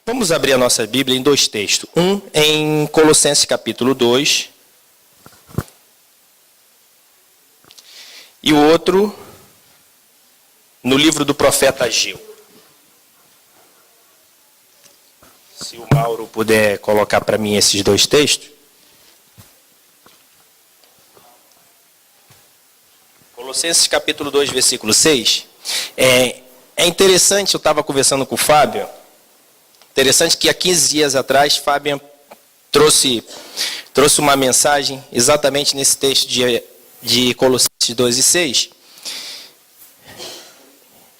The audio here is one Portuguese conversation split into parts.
Vamos abrir a nossa Bíblia em dois textos. Um em Colossenses capítulo 2. E o outro no livro do profeta Ageu. Se o Mauro puder colocar para mim esses dois textos. Colossenses capítulo 2, versículo 6. É interessante, eu estava conversando com o Fábio. Interessante que há 15 dias atrás, Fábio trouxe uma mensagem exatamente nesse texto de Colossenses 2 e 6,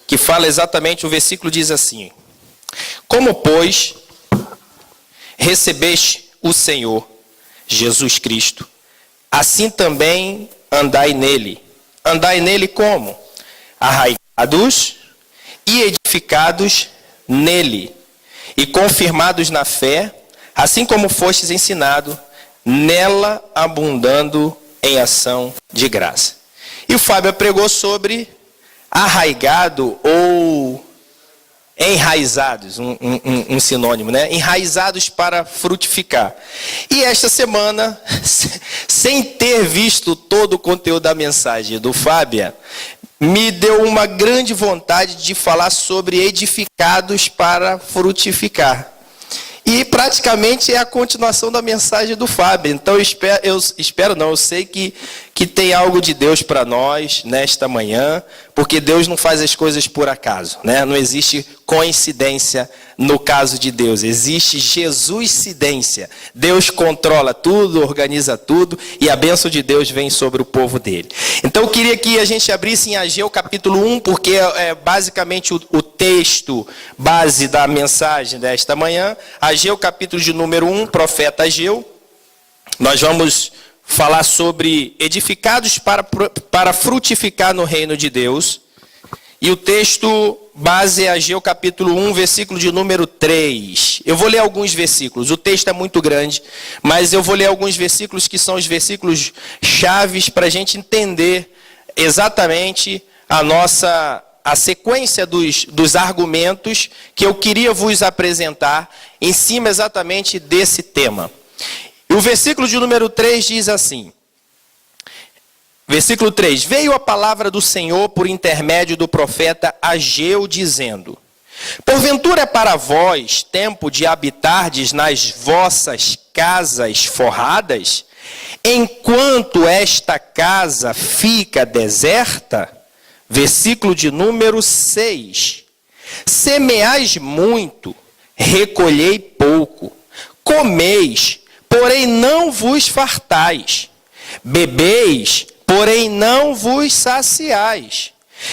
que fala exatamente, o versículo diz assim: como, pois, recebeste o Senhor Jesus Cristo, assim também andai nele. Andai nele como? Arraigados e edificados nele, e confirmados na fé, assim como fostes ensinado, nela abundando em ação de graça. E o Fábio pregou sobre arraigado ou enraizados, um sinônimo, né? Enraizados para frutificar. E esta semana, sem ter visto todo o conteúdo da mensagem do Fábio, me deu uma grande vontade de falar sobre edificados para frutificar. E praticamente é a continuação da mensagem do Fábio. Então eu sei que tem algo de Deus para nós nesta manhã, porque Deus não faz as coisas por acaso, né? Não existe coincidência no caso de Deus, existe Jesuscidência. Deus controla tudo, organiza tudo, e a bênção de Deus vem sobre o povo dele. Então eu queria que a gente abrisse em Ageu capítulo 1, porque é basicamente o texto base da mensagem desta manhã. Ageu capítulo de número 1, profeta Ageu. Nós vamos falar sobre edificados para frutificar no reino de Deus. E o texto base é Ageu capítulo 1, versículo de número 3. Eu vou ler alguns versículos. O texto é muito grande, mas eu vou ler alguns versículos que são os versículos chaves para a gente entender exatamente a sequência dos argumentos que eu queria vos apresentar em cima exatamente desse tema. E o versículo de número 3 diz assim, versículo 3, veio a palavra do Senhor por intermédio do profeta Ageu, dizendo, porventura é para vós tempo de habitardes nas vossas casas forradas, enquanto esta casa fica deserta? Versículo de número 6, semeais muito, recolhei pouco, comeis, porém não vos fartais, bebeis, porém não vos saciais,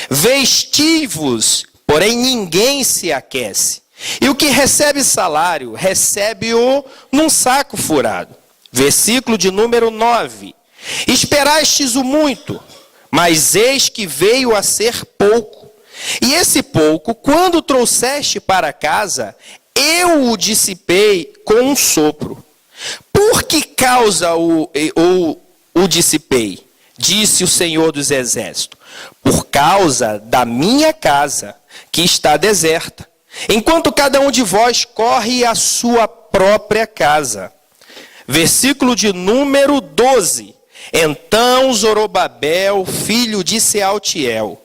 vesti-vos, porém ninguém se aquece, e o que recebe salário, recebe-o num saco furado. Versículo de número 9, esperastes o muito, mas eis que veio a ser pouco, e esse pouco, quando trouxeste para casa, eu o dissipei com um sopro. Por que causa o dissipei? Disse o Senhor dos Exércitos. Por causa da minha casa, que está deserta, enquanto cada um de vós corre à sua própria casa. Versículo de número 12. Então Zorobabel, filho de Sealtiel,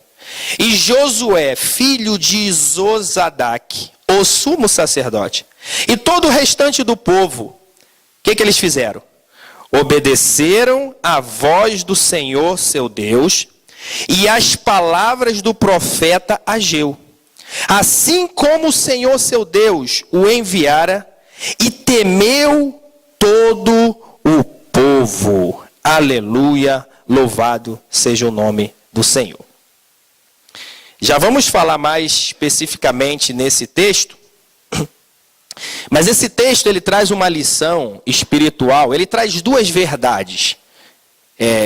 e Josué, filho de Zosadaque, o sumo sacerdote, e todo o restante do povo, o que eles fizeram? Obedeceram à voz do Senhor, seu Deus, e às palavras do profeta Ageu, assim como o Senhor, seu Deus, o enviara, e temeu todo o povo. Aleluia, louvado seja o nome do Senhor. Já vamos falar mais especificamente nesse texto, mas esse texto ele traz uma lição espiritual, ele traz duas verdades.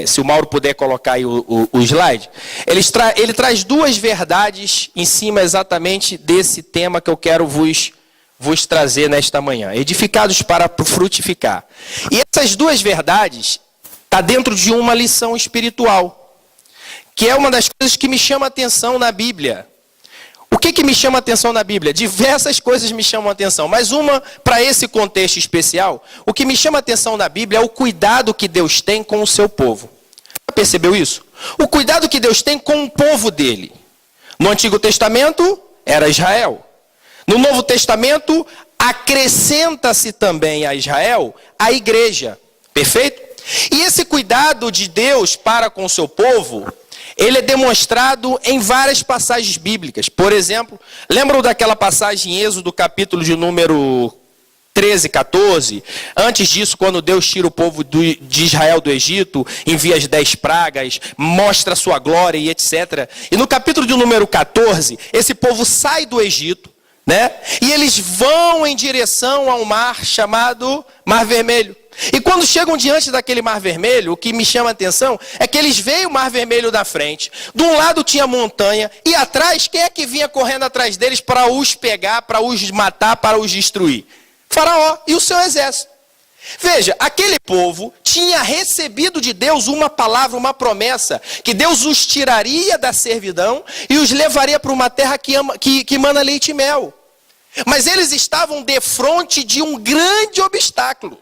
Se o Mauro puder colocar aí o slide, ele traz duas verdades em cima exatamente desse tema que eu quero vos trazer nesta manhã. Edificados para frutificar. E essas duas verdades está dentro de uma lição espiritual, que é uma das coisas que me chama a atenção na Bíblia. O que me chama a atenção na Bíblia? Diversas coisas me chamam a atenção, mas uma, para esse contexto especial, o que me chama a atenção na Bíblia é o cuidado que Deus tem com o seu povo. Já percebeu isso? O cuidado que Deus tem com o povo dele. No Antigo Testamento, era Israel. No Novo Testamento, acrescenta-se também a Israel a igreja. Perfeito? E esse cuidado de Deus para com o seu povo, ele é demonstrado em várias passagens bíblicas. Por exemplo, lembram daquela passagem em Êxodo, capítulo de número 13, 14? Antes disso, quando Deus tira o povo de Israel do Egito, envia as 10 pragas, mostra a sua glória e etc. E no capítulo de número 14, esse povo sai do Egito, né? E eles vão em direção a um mar chamado Mar Vermelho. E quando chegam diante daquele Mar Vermelho, o que me chama a atenção é que eles veem o Mar Vermelho da frente. De um lado tinha montanha e atrás, quem é que vinha correndo atrás deles para os pegar, para os matar, para os destruir? Faraó e o seu exército. Veja, aquele povo tinha recebido de Deus uma palavra, uma promessa, que Deus os tiraria da servidão e os levaria para uma terra que mana leite e mel. Mas eles estavam defronte de um grande obstáculo.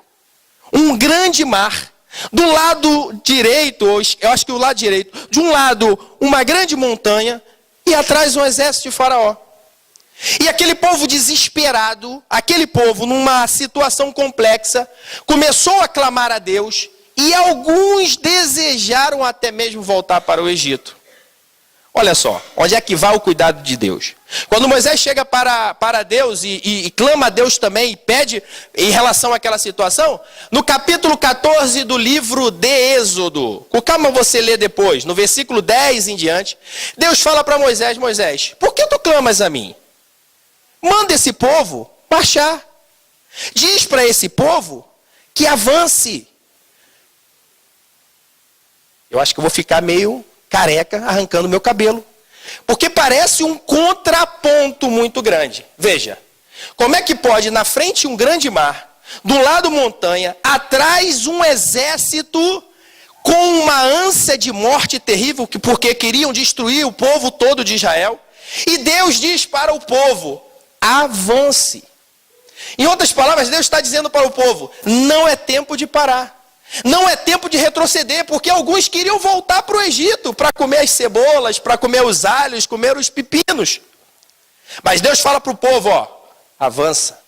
Um grande mar. Do lado direito, eu acho que o lado direito, de um lado uma grande montanha e atrás um exército de Faraó. E aquele povo desesperado, aquele povo numa situação complexa, começou a clamar a Deus e alguns desejaram até mesmo voltar para o Egito. Olha só, onde é que vai o cuidado de Deus? Quando Moisés chega para Deus e clama a Deus também e pede em relação àquela situação, no capítulo 14 do livro de Êxodo, com calma você lê depois, no versículo 10 em diante, Deus fala para Moisés: Moisés, por que tu clamas a mim? Manda esse povo marchar. Diz para esse povo que avance. Eu acho que eu vou ficar meio careca arrancando meu cabelo, porque parece um contraponto muito grande. Veja, como é que pode na frente um grande mar, do lado montanha, atrás um exército com uma ânsia de morte terrível, porque queriam destruir o povo todo de Israel, e Deus diz para o povo: avance. Em outras palavras, Deus está dizendo para o povo: não é tempo de parar. Não é tempo de retroceder, porque alguns queriam voltar para o Egito, para comer as cebolas, para comer os alhos, comer os pepinos. Mas Deus fala para o povo: ó, avança.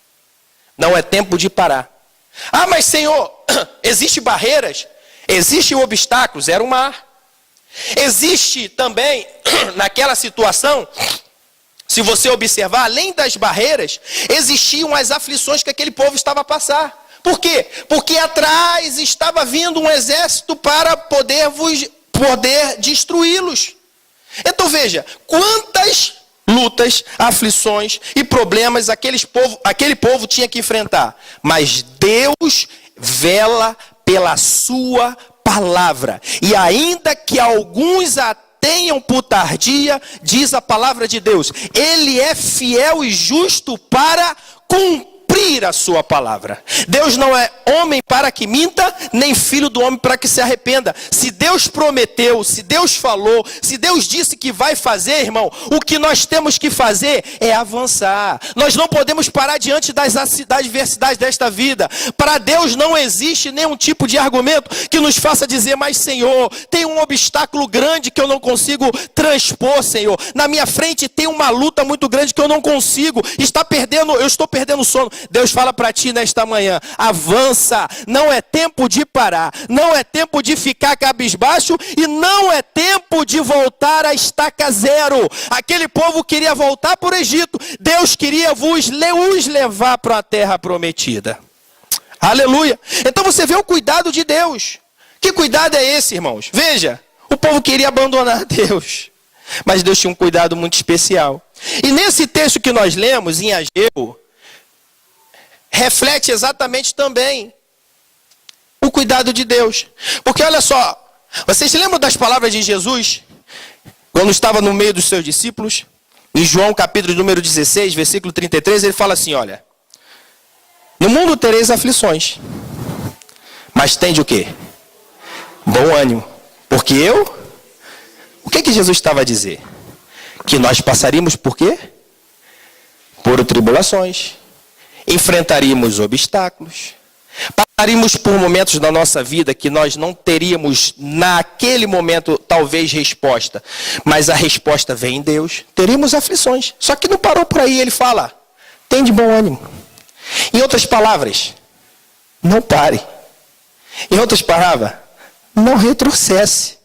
Não é tempo de parar. Ah, mas Senhor, existem barreiras, existem obstáculos, era o mar. Existe também, naquela situação, se você observar, além das barreiras, existiam as aflições que aquele povo estava a passar. Por quê? Porque atrás estava vindo um exército para poder destruí-los. Então veja, quantas lutas, aflições e problemas aquele povo tinha que enfrentar. Mas Deus vela pela sua palavra. E ainda que alguns a tenham por tardia, diz a palavra de Deus, Ele é fiel e justo para cumprir a sua palavra. Deus não é homem para que minta, nem filho do homem para que se arrependa. Se Deus prometeu, se Deus falou, se Deus disse que vai fazer, irmão, o que nós temos que fazer é avançar. Nós não podemos parar diante das adversidades desta vida. Para Deus não existe nenhum tipo de argumento que nos faça dizer: mas Senhor, tem um obstáculo grande que eu não consigo transpor, Senhor. Na minha frente tem uma luta muito grande que eu não consigo. Eu estou perdendo o sono. Deus fala para ti nesta manhã: avança, não é tempo de parar, não é tempo de ficar cabisbaixo e não é tempo de voltar à estaca zero. Aquele povo queria voltar para o Egito, Deus queria os levar para a terra prometida. Aleluia! Então você vê o cuidado de Deus. Que cuidado é esse, irmãos? Veja, o povo queria abandonar Deus, mas Deus tinha um cuidado muito especial. E nesse texto que nós lemos em Ageu, reflete exatamente também o cuidado de Deus. Porque olha só, vocês lembram das palavras de Jesus, quando estava no meio dos seus discípulos? Em João capítulo número 16, versículo 33, ele fala assim: olha, no mundo tereis aflições, mas tende o quê? Bom ânimo, porque o que Jesus estava a dizer? Que nós passaríamos por quê? por tribulações, enfrentaríamos obstáculos, passaríamos por momentos da nossa vida que nós não teríamos naquele momento talvez resposta, mas a resposta vem em Deus. Teríamos aflições, só que não parou por aí. Ele fala, tem de bom ânimo. Em outras palavras, não pare. Em outras palavras, não retrocesse.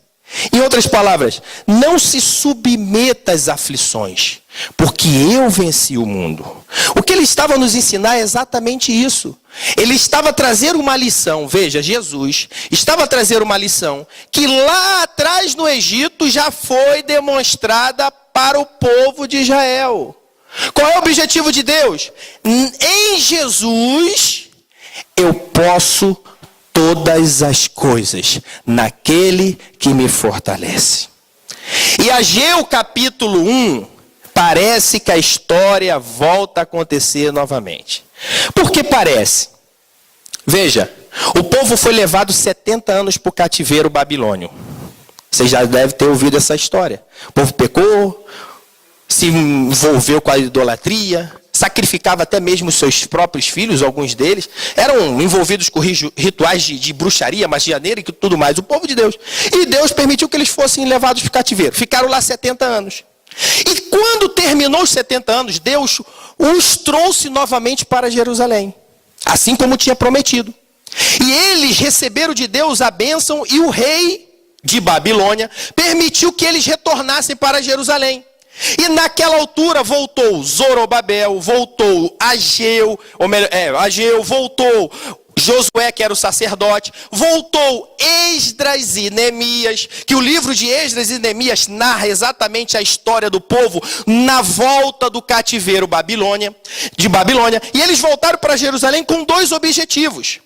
Em outras palavras, não se submeta às aflições, porque eu venci o mundo. O que ele estava a nos ensinar é exatamente isso. Ele estava a trazer uma lição, veja, Jesus estava a trazer uma lição que lá atrás no Egito já foi demonstrada para o povo de Israel. Qual é o objetivo de Deus? Em Jesus eu posso todas as coisas naquele que me fortalece. E Ageu capítulo 1, parece que a história volta a acontecer novamente. Por que parece? Veja, o povo foi levado 70 anos para o cativeiro babilônio. Você já deve ter ouvido essa história. O povo pecou, se envolveu com a idolatria, sacrificava até mesmo os seus próprios filhos, alguns deles, eram envolvidos com rituais de bruxaria, magia negra e tudo mais, o povo de Deus. E Deus permitiu que eles fossem levados para o cativeiro. Ficaram lá 70 anos. E quando terminou os 70 anos, Deus os trouxe novamente para Jerusalém, assim como tinha prometido. E eles receberam de Deus a bênção e o rei de Babilônia permitiu que eles retornassem para Jerusalém. E naquela altura voltou Zorobabel, voltou Ageu, voltou Josué, que era o sacerdote, voltou Esdras e Neemias, que o livro de Esdras e Neemias narra exatamente a história do povo na volta do cativeiro de Babilônia, e eles voltaram para Jerusalém com dois objetivos.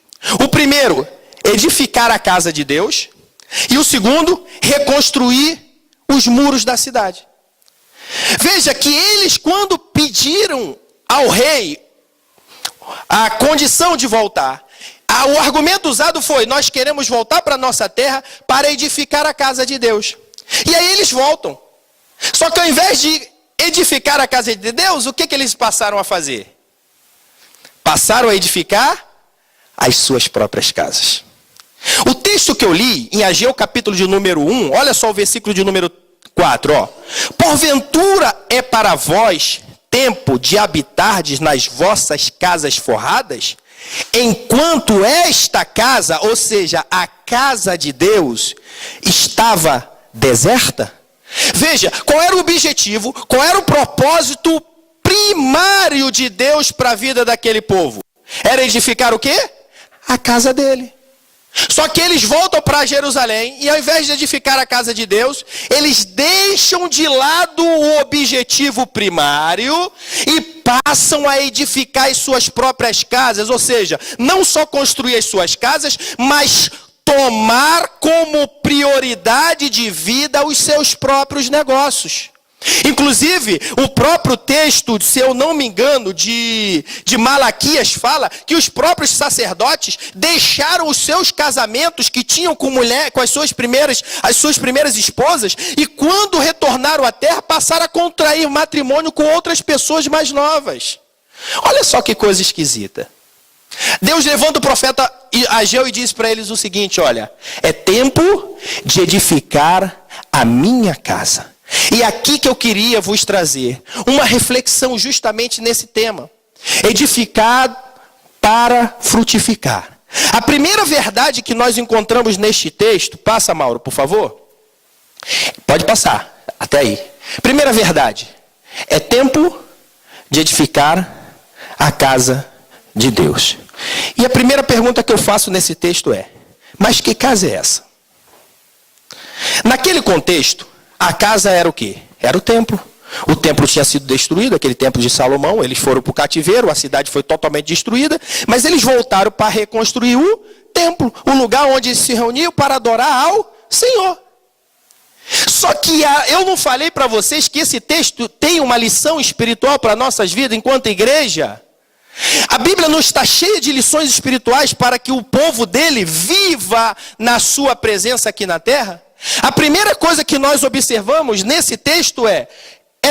O primeiro, edificar a casa de Deus, e o segundo, reconstruir os muros da cidade. Veja que eles, quando pediram ao rei a condição de voltar, o argumento usado foi, nós queremos voltar para a nossa terra para edificar a casa de Deus. E aí eles voltam. Só que ao invés de edificar a casa de Deus, o que eles passaram a fazer? Passaram a edificar as suas próprias casas. O texto que eu li em Ageu capítulo de número 1, olha só o versículo de número 4, ó. Porventura é para vós tempo de habitardes nas vossas casas forradas, enquanto esta casa, ou seja, a casa de Deus, estava deserta? Veja, qual era o objetivo, qual era o propósito primário de Deus para a vida daquele povo? Era edificar o quê? A casa dele. Só que eles voltam para Jerusalém e ao invés de edificar a casa de Deus, eles deixam de lado o objetivo primário e passam a edificar as suas próprias casas, ou seja, não só construir as suas casas, mas tomar como prioridade de vida os seus próprios negócios. Inclusive, o próprio texto, se eu não me engano, de Malaquias fala que os próprios sacerdotes deixaram os seus casamentos que tinham com as suas primeiras esposas, e quando retornaram à terra, passaram a contrair matrimônio com outras pessoas mais novas. Olha só que coisa esquisita. Deus levanta o profeta Ageu e diz para eles o seguinte, olha, é tempo de edificar a minha casa. E aqui que eu queria vos trazer uma reflexão justamente nesse tema. Edificar para frutificar. A primeira verdade que nós encontramos neste texto, passa Mauro, por favor. Pode passar, até aí. Primeira verdade, é tempo de edificar a casa de Deus. E a primeira pergunta que eu faço nesse texto é, mas que casa é essa? Naquele contexto, a casa era o quê? Era o templo. O templo tinha sido destruído, aquele templo de Salomão, eles foram para o cativeiro, a cidade foi totalmente destruída, mas eles voltaram para reconstruir o templo, o lugar onde se reuniam para adorar ao Senhor. Só que eu não falei para vocês que esse texto tem uma lição espiritual para nossas vidas enquanto igreja? A Bíblia não está cheia de lições espirituais para que o povo dele viva na sua presença aqui na terra? A primeira coisa que nós observamos nesse texto é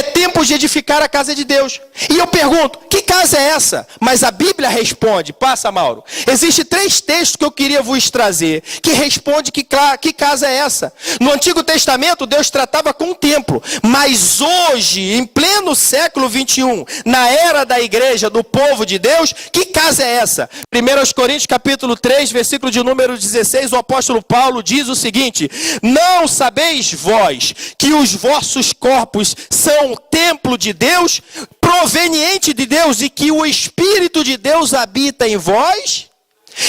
É tempo de edificar a casa de Deus. E eu pergunto, que casa é essa? Mas a Bíblia responde, passa, Mauro. Existem 3 textos que eu queria vos trazer, que responde que casa é essa. No Antigo Testamento, Deus tratava com o templo. Mas hoje, em pleno século 21, na era da igreja, do povo de Deus, que casa é essa? 1 Coríntios capítulo 3, versículo de número 16, o apóstolo Paulo diz o seguinte: não sabeis vós que os vossos corpos são o templo de Deus, proveniente de Deus, e que o Espírito de Deus habita em vós?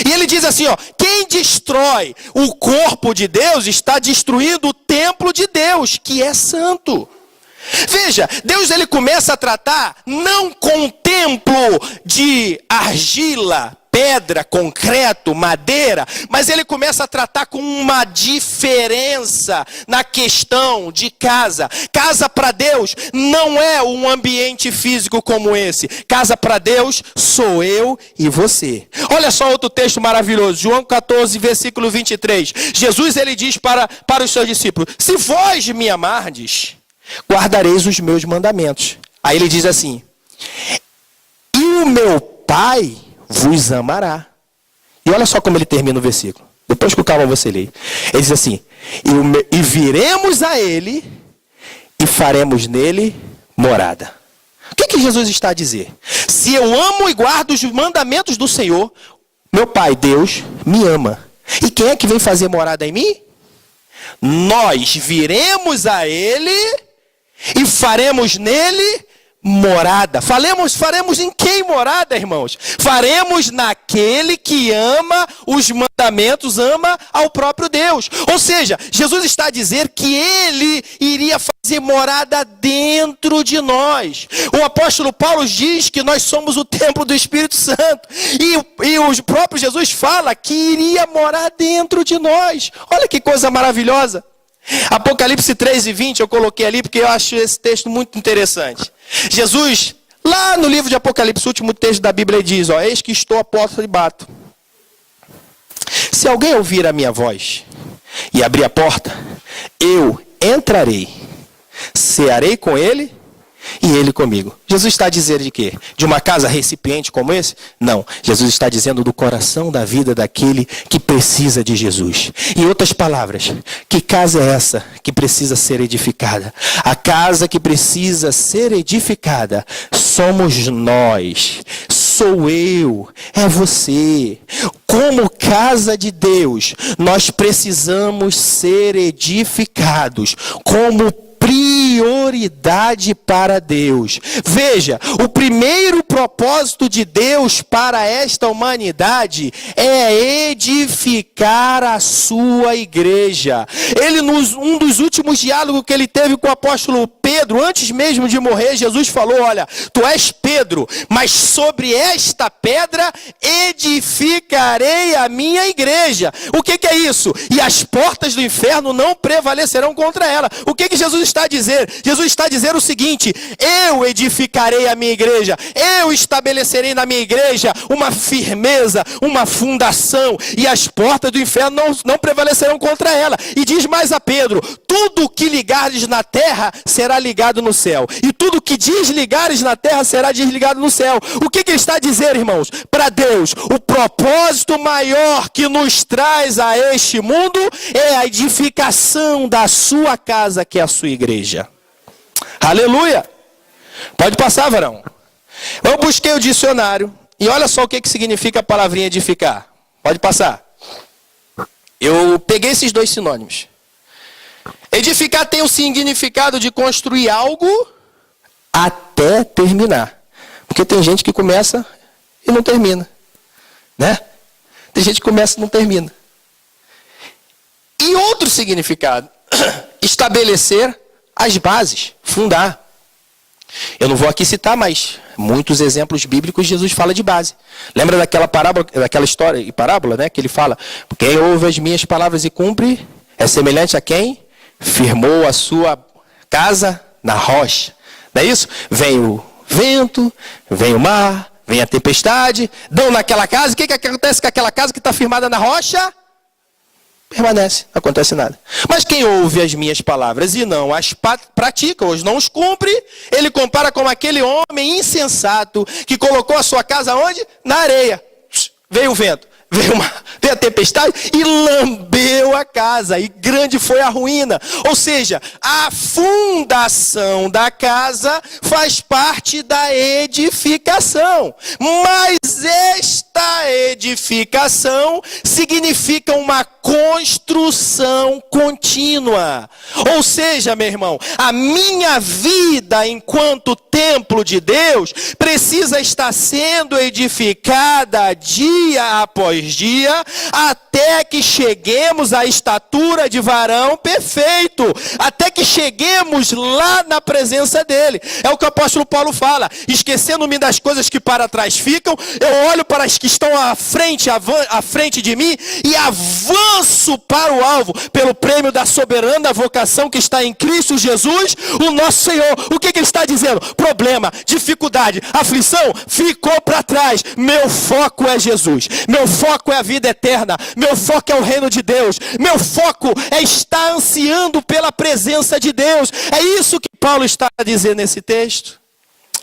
E ele diz assim, ó, quem destrói o corpo de Deus está destruindo o templo de Deus, que é santo. Veja, Deus ele começa a tratar não com o templo de argila, pedra, concreto, madeira, mas ele começa a tratar com uma diferença na questão de casa. Casa para Deus não é um ambiente físico como esse. Casa para Deus sou eu e você. Olha só outro texto maravilhoso, João 14, versículo 23. Jesus ele diz para os seus discípulos: se vós me amardes, guardareis os meus mandamentos. Aí ele diz assim: e o meu Pai vos amará. E olha só como ele termina o versículo. Depois com calma você lê. Ele diz assim: e viremos a ele e faremos nele morada. O que Jesus está a dizer? Se eu amo e guardo os mandamentos do Senhor, meu Pai, Deus, me ama. E quem é que vem fazer morada em mim? Nós viremos a ele e faremos nele morada. Faremos em quem morada, irmãos? Faremos naquele que ama os mandamentos, ama ao próprio Deus. Ou seja, Jesus está a dizer que ele iria fazer morada dentro de nós. O apóstolo Paulo diz que nós somos o templo do Espírito Santo. E o próprio Jesus fala que iria morar dentro de nós. Olha que coisa maravilhosa. Apocalipse 3 e 20 eu coloquei ali porque eu acho esse texto muito interessante. Jesus, lá no livro de Apocalipse, o último texto da Bíblia, diz, ó, eis que estou à porta e bato. Se alguém ouvir a minha voz e abrir a porta, eu entrarei, cearei com ele e ele comigo. Jesus está dizendo de quê? De uma casa recipiente como esse? Não. Jesus está dizendo do coração da vida daquele que precisa de Jesus. Em outras palavras, que casa é essa que precisa ser edificada? A casa que precisa ser edificada somos nós. Sou eu, é você. Como casa de Deus, nós precisamos ser edificados como prioridade para Deus. Veja, o primeiro propósito de Deus para esta humanidade é edificar a sua igreja. Ele, um dos últimos diálogos que ele teve com o apóstolo Pedro, antes mesmo de morrer, Jesus falou, olha, tu és Pedro, mas sobre esta pedra edificarei a minha igreja. O que é isso? E as portas do inferno não prevalecerão contra ela. O que Jesus está a dizer? Jesus está a dizer o seguinte: eu edificarei a minha igreja, eu estabelecerei na minha igreja uma firmeza, uma fundação, e as portas do inferno não prevalecerão contra ela. E diz mais a Pedro: tudo que ligares na terra será ligado no céu, e tudo que desligares na terra será desligado no céu. O que ele está a dizer, irmãos? Para Deus, o propósito maior que nos traz a este mundo é a edificação da sua casa, que é a sua igreja. Aleluia! Pode passar, varão. Eu busquei o dicionário e olha só o que significa a palavrinha edificar. Pode passar. Eu peguei esses 2 sinônimos. Edificar tem o significado de construir algo até terminar. Porque tem gente que começa e não termina, né? Tem gente que começa e não termina. E outro significado, estabelecer as bases, fundar. Eu não vou aqui citar, mas muitos exemplos bíblicos Jesus fala de base. Lembra daquela parábola, daquela história e parábola, né? Que ele fala: quem ouve as minhas palavras e cumpre é semelhante a quem firmou a sua casa na rocha. Não é isso? Vem o vento, vem o mar, vem a tempestade, dão naquela casa. O que acontece com aquela casa que está firmada na rocha? permanece, não acontece nada. Mas quem ouve as minhas palavras e não as pratica, ou não os cumpre, ele compara com aquele homem insensato que colocou a sua casa onde? Na areia. Veio o vento, veio a tempestade e lambeu a casa, e grande foi a ruína. Ou seja, a fundação da casa faz parte da edificação, mas esta edificação significa uma construção contínua. Ou seja, meu irmão, a minha vida enquanto templo de Deus precisa estar sendo edificada dia após dia, até que cheguemos à estatura de varão perfeito, até que cheguemos lá na presença dele. É o que o apóstolo Paulo fala: esquecendo-me das coisas que para trás ficam, eu olho para as que estão à frente de mim e avanço para o alvo, pelo prêmio da soberana vocação que está em Cristo Jesus, o nosso Senhor. O que ele está dizendo? Problema, dificuldade, aflição ficou para trás. Meu foco é Jesus, meu foco é a vida eterna, meu foco é o reino de Deus, meu foco é estar ansiando pela presença de Deus. É isso que Paulo está a dizer nesse texto.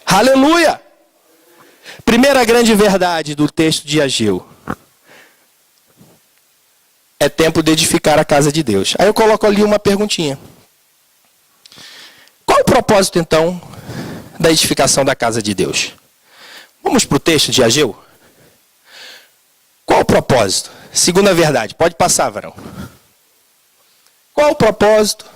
Aleluia! Primeira grande verdade do texto de Ageu: é tempo de edificar a casa de Deus. Aí eu coloco ali uma perguntinha: qual o propósito então da edificação da casa de Deus? Vamos para o texto de Ageu? Qual o propósito? Segunda verdade, pode passar, varão. Qual o propósito?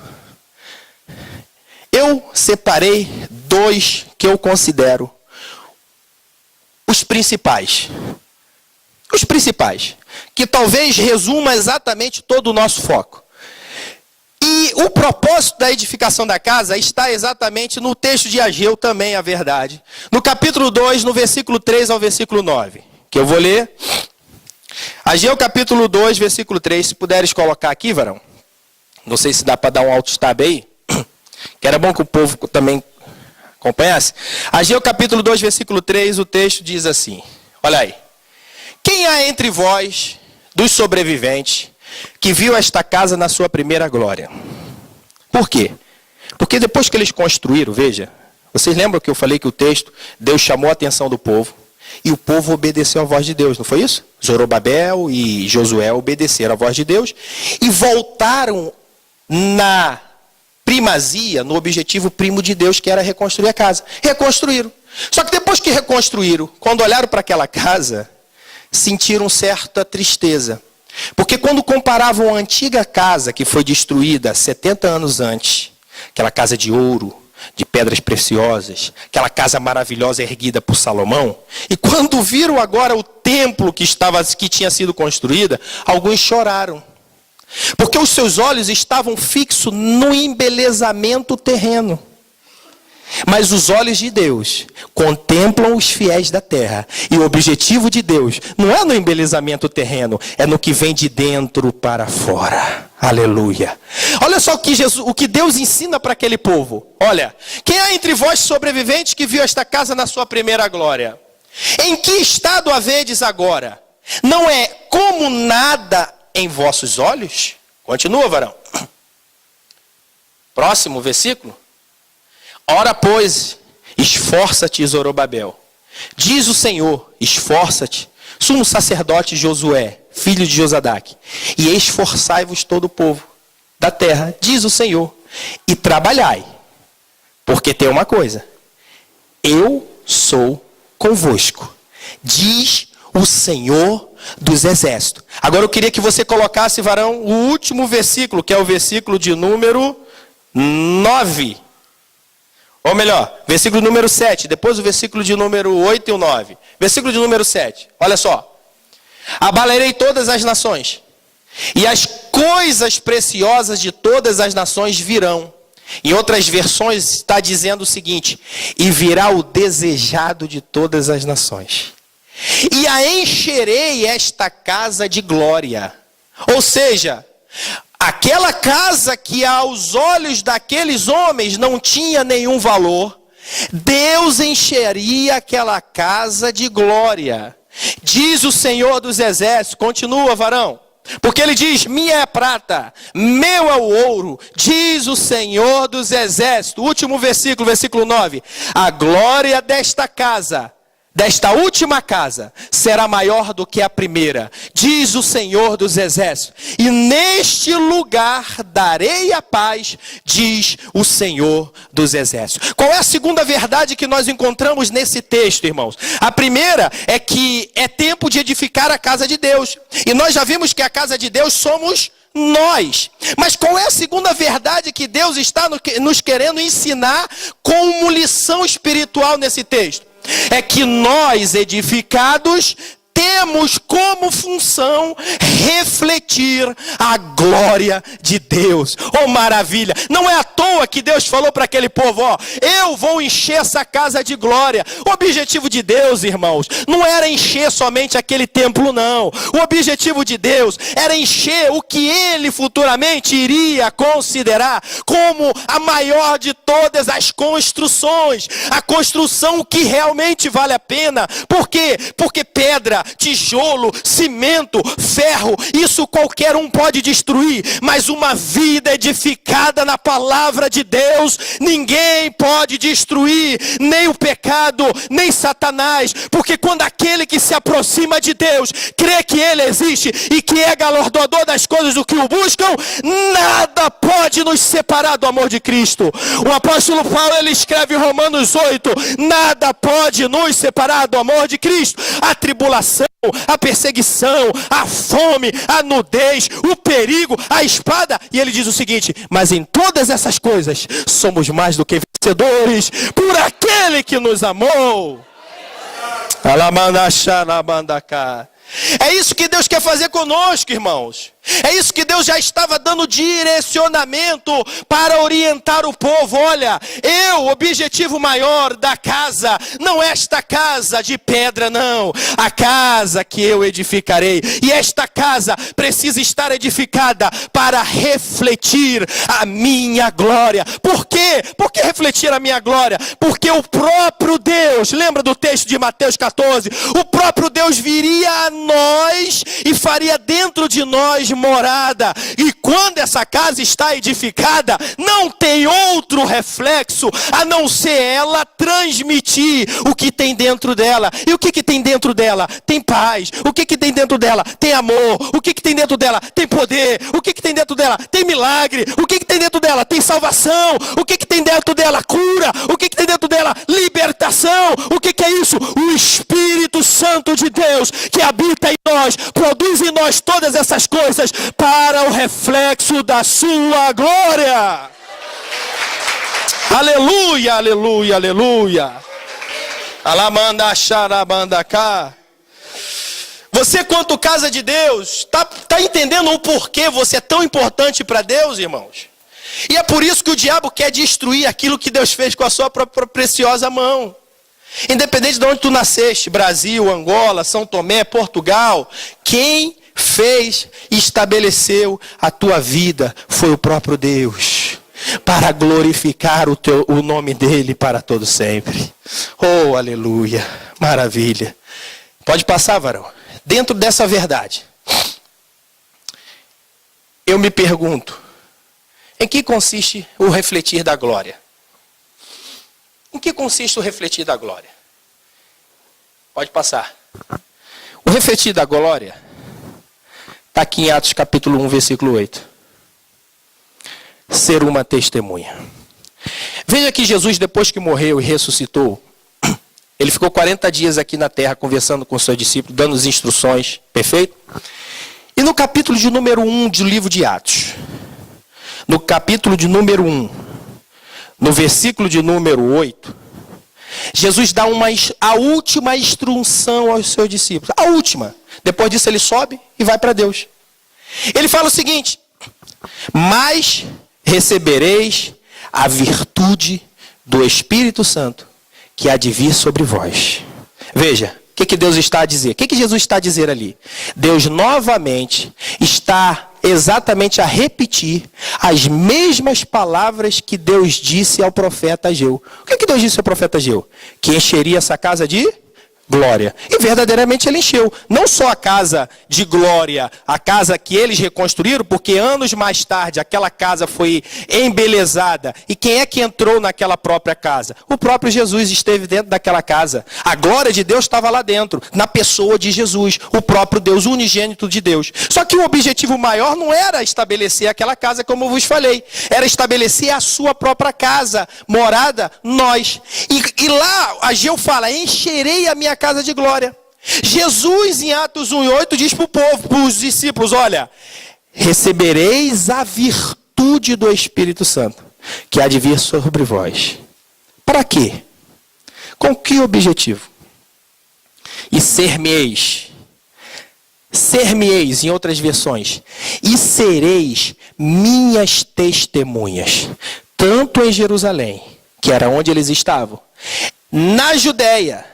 Eu separei dois que eu considero os principais. Os principais, que talvez resuma exatamente todo o nosso foco. E o propósito da edificação da casa está exatamente no texto de Ageu também, a verdade. No capítulo 2, no versículo 3 ao versículo 9, que eu vou ler. Ageu capítulo 2, versículo 3, se puderes colocar aqui, varão. Não sei se dá para dar um alt tab aí, que era bom que o povo também acompanhasse. Ageu capítulo 2, versículo 3, o texto diz assim, olha aí: quem há entre vós, dos sobreviventes, que viu esta casa na sua primeira glória? Por quê? Porque depois que eles construíram, veja, vocês lembram que eu falei que o texto, Deus chamou a atenção do povo, e o povo obedeceu à voz de Deus, não foi isso? Zorobabel e Josué obedeceram à voz de Deus, e voltaram na primazia, no objetivo primo de Deus, que era reconstruir a casa. Reconstruíram. Só que depois que reconstruíram, quando olharam para aquela casa, sentiram certa tristeza. Porque quando comparavam a antiga casa que foi destruída 70 anos antes, aquela casa de ouro, de pedras preciosas, aquela casa maravilhosa erguida por Salomão, e quando viram agora o templo que tinha sido construído, alguns choraram. Porque os seus olhos estavam fixos no embelezamento terreno. Mas os olhos de Deus contemplam os fiéis da terra. E o objetivo de Deus não é no embelezamento terreno, é no que vem de dentro para fora. Aleluia. Olha só o que Deus ensina para aquele povo. Olha, quem há entre vós sobreviventes que viu esta casa na sua primeira glória? Em que estado a vedes agora? Não é como nada em vossos olhos? Continua, varão. Próximo versículo. Ora, pois, esforça-te, Zorobabel. Diz o Senhor, esforça-te, sumo sacerdote Josué, filho de Josadaque, e esforçai-vos todo o povo da terra, diz o Senhor, e trabalhai, porque tem uma coisa: eu sou convosco, diz o Senhor dos exércitos. Agora eu queria que você colocasse, varão, o último versículo, que é o versículo de número 9. Ou melhor, versículo número 7, depois o versículo de número 8 e o 9. Versículo de número 7, olha só. Abalarei todas as nações, e as coisas preciosas de todas as nações virão. Em outras versões está dizendo o seguinte: e virá o desejado de todas as nações. E a encherei esta casa de glória. Ou seja, aquela casa que aos olhos daqueles homens não tinha nenhum valor, Deus encheria aquela casa de glória. Diz o Senhor dos exércitos, continua, varão. Porque ele diz, minha é a prata, meu é o ouro, diz o Senhor dos Exércitos. Último versículo, versículo 9. A glória desta casa, desta última casa, será maior do que a primeira, diz o Senhor dos Exércitos. E neste lugar darei a paz, diz o Senhor dos Exércitos. Qual é a segunda verdade que nós encontramos nesse texto, irmãos? A primeira é que é tempo de edificar a casa de Deus. E nós já vimos que a casa de Deus somos nós. Mas qual é a segunda verdade que Deus está nos querendo ensinar como lição espiritual nesse texto? É que nós, edificados, temos como função refletir a glória de Deus. Oh, maravilha! Não é à toa que Deus falou para aquele povo, ó, eu vou encher essa casa de glória. O objetivo de Deus, irmãos, não era encher somente aquele templo, não. O objetivo de Deus era encher o que ele futuramente iria considerar como a maior de todas as construções. A construção que realmente vale a pena. Por quê? Porque pedra, tijolo, cimento, ferro, isso qualquer um pode destruir, mas uma vida edificada na palavra de Deus, ninguém pode destruir, nem o pecado, nem Satanás, porque quando aquele que se aproxima de Deus, crê que ele existe e que é galardoador das coisas do que o buscam, nada pode nos separar do amor de Cristo. O apóstolo Paulo, ele escreve em Romanos 8, nada pode nos separar do amor de Cristo. A tribulação, a perseguição, a fome, a nudez, o perigo, a espada. E ele diz o seguinte, mas em todas essas coisas somos mais do que vencedores por aquele que nos amou. É isso que Deus quer fazer conosco, irmãos. É isso que Deus já estava dando direcionamento para orientar o povo. Olha, o objetivo maior da casa, não é esta casa de pedra, não. A casa que eu edificarei. E esta casa precisa estar edificada para refletir a minha glória. Por quê? Por que refletir a minha glória? Porque o próprio Deus, lembra do texto de Mateus 14? O próprio Deus viria a nós e faria dentro de nós morada. E quando essa casa está edificada, não tem outro reflexo a não ser ela transmitir o que tem dentro dela. E o que tem dentro dela? Tem paz. O que tem dentro dela? Tem amor. O que tem dentro dela? Tem poder. O que tem dentro dela? Tem milagre. O que tem dentro dela? Tem salvação. O que tem dentro dela? Cura. O que tem dentro dela? Libertação. O que é isso? O Espírito Santo de Deus que habita em nós, produz em nós todas essas coisas para o reflexo da sua glória. Aleluia, aleluia, aleluia. Alamanda xarabanda cá. Você, quanto casa de Deus, tá entendendo o porquê você é tão importante para Deus, irmãos? E é por isso que o diabo quer destruir aquilo que Deus fez com a sua própria preciosa mão. Independente de onde tu nasceste, Brasil, Angola, São Tomé, Portugal, quem fez e estabeleceu a tua vida foi o próprio Deus, para glorificar o nome dele para todo sempre. Oh, aleluia, maravilha. Pode passar, varão. Dentro dessa verdade, eu me pergunto, em que consiste o refletir da glória? Em que consiste o refletir da glória? Pode passar. O refletir da glória está aqui em Atos capítulo 1, versículo 8. Ser uma testemunha. Veja que Jesus, depois que morreu e ressuscitou, ele ficou 40 dias aqui na terra conversando com seus discípulos, dando as instruções, perfeito? E no capítulo de número 1 do livro de Atos, no capítulo de número 1, no versículo de número 8, Jesus dá a última instrução aos seus discípulos. A última. Depois disso ele sobe e vai para Deus. Ele fala o seguinte: mas recebereis a virtude do Espírito Santo que há de vir sobre vós. Veja, o que Deus está a dizer? O que Jesus está a dizer ali? Deus novamente está exatamente a repetir as mesmas palavras que Deus disse ao profeta Ageu. O que Deus disse ao profeta Ageu? Que encheria essa casa de glória. E verdadeiramente ele encheu. Não só a casa de glória, a casa que eles reconstruíram, porque anos mais tarde aquela casa foi embelezada. E quem é que entrou naquela própria casa? O próprio Jesus esteve dentro daquela casa. A glória de Deus estava lá dentro, na pessoa de Jesus, o próprio Deus, o unigênito de Deus. Só que o objetivo maior não era estabelecer aquela casa, como eu vos falei. Era estabelecer a sua própria casa, morada, nós. E lá, Ageu fala, encherei a minha casa de glória. Jesus, em Atos 1:8, diz para o povo, para os discípulos, olha, recebereis a virtude do Espírito Santo, que há de vir sobre vós. Para quê? Com que objetivo? E ser-me-eis, em outras versões, e sereis minhas testemunhas, tanto em Jerusalém, que era onde eles estavam, na Judéia,